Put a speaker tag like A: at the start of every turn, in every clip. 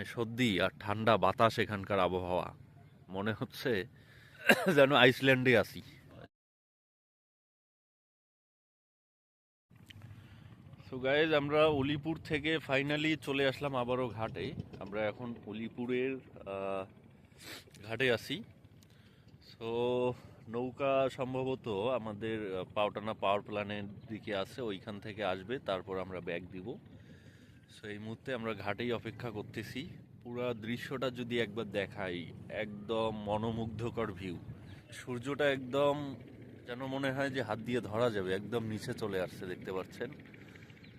A: মানে সর্দি আর ঠান্ডা বাতাস, এখানকার আবহাওয়া মনে হচ্ছে যেন আইসল্যান্ডে আছি। সো গাইজ, আমরা উলিপুর থেকে ফাইনালি চলে আসলাম আবারও ঘাটে। আমরা এখন উলিপুরের ঘাটে আছি। সো নৌকা সম্ভবত আমাদের পাওটানা পাওয়ার প্ল্যান্টের দিকে আছে, ওইখান থেকে আসবে, তারপর আমরা ব্যাগ দিব। সো এই মুহূর্তে আমরা ঘাটেই অপেক্ষা করতেছি। পুরা দৃশ্যটা যদি একবার দেখাই, একদম মনোমুগ্ধকর ভিউ। সূর্যটা একদম যেন মনে হয় যে হাত দিয়ে ধরা যাবে, একদম নিচে চলে আসছে, দেখতে পাচ্ছেন।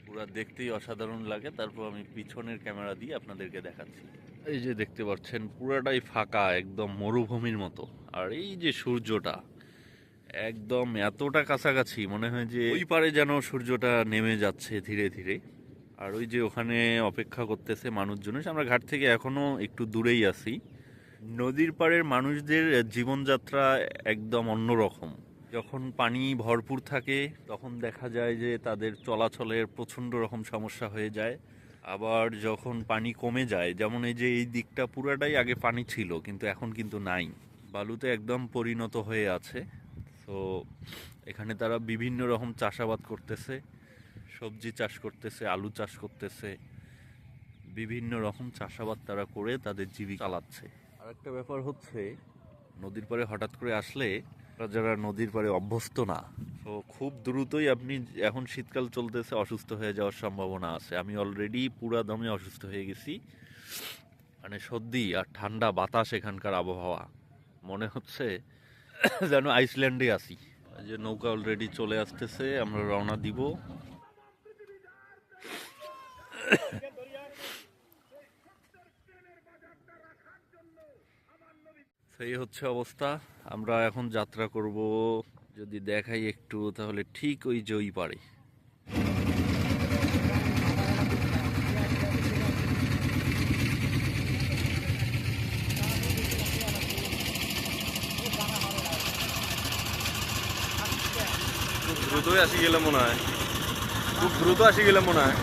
A: পুরা দেখতেই অসাধারণ লাগে। তারপর আমি পিছনের ক্যামেরা দিয়ে আপনাদেরকে দেখাচ্ছি। এই যে দেখতে পাচ্ছেন পুরাটাই ফাঁকা, একদম মরুভূমির মতো। আর এই যে সূর্যটা একদম এতটা কাছাকাছি, মনে হয় যে ওই পারে যেন সূর্যটা নেমে যাচ্ছে ধীরে ধীরে। আর ওই যে ওখানে অপেক্ষা করতেছে মানুষজন, আমরা ঘাট থেকে এখনো একটু দূরেই আছি। নদীর পাড়ের মানুষদের জীবনযাত্রা একদম অন্যরকম। যখন পানি ভরপুর থাকে তখন দেখা যায় যে তাদের চলাচলের প্রচণ্ড রকম সমস্যা হয়ে যায়। আবার যখন পানি কমে যায়, যেমন এই যে এই দিকটা পুরাটাই আগে পানি ছিল, কিন্তু এখন কিন্তু নাই, বালুতে একদম পরিণত হয়ে আছে। তো এখানে তারা বিভিন্ন রকম চাষাবাদ করতেছে, সবজি চাষ করতেছে, আলু চাষ করতেছে, বিভিন্ন রকম চাষাবাদ তারা করে তাদের জীবিকা চালাচ্ছে। আর একটা ব্যাপার হচ্ছে, নদীর পাড়ে হঠাৎ করে আসলে যারা নদীর পাড়ে অভ্যস্ত না, তো খুব দ্রুতই আপনি, এখন শীতকাল চলতেছে, অসুস্থ হয়ে যাওয়ার সম্ভাবনা আছে। আমি অলরেডি পুরা দমে অসুস্থ হয়ে গেছি। মানে সর্দি আর ঠান্ডা বাতাস, এখানকার আবহাওয়া মনে হচ্ছে যেন আইসল্যান্ডে আছি। এই যে নৌকা অলরেডি চলে আসতেছে, আমরা রওনা দিব। সেই হচ্ছে অবস্থা। আমরা এখন যাত্রা করব, যদি দেখাই একটু তাহলে, ঠিক ওই যে ওই পারে।
B: খুব দ্রুতই আসি গেলে মনে হয়, খুব দ্রুত আসি গেলে মনে হয়।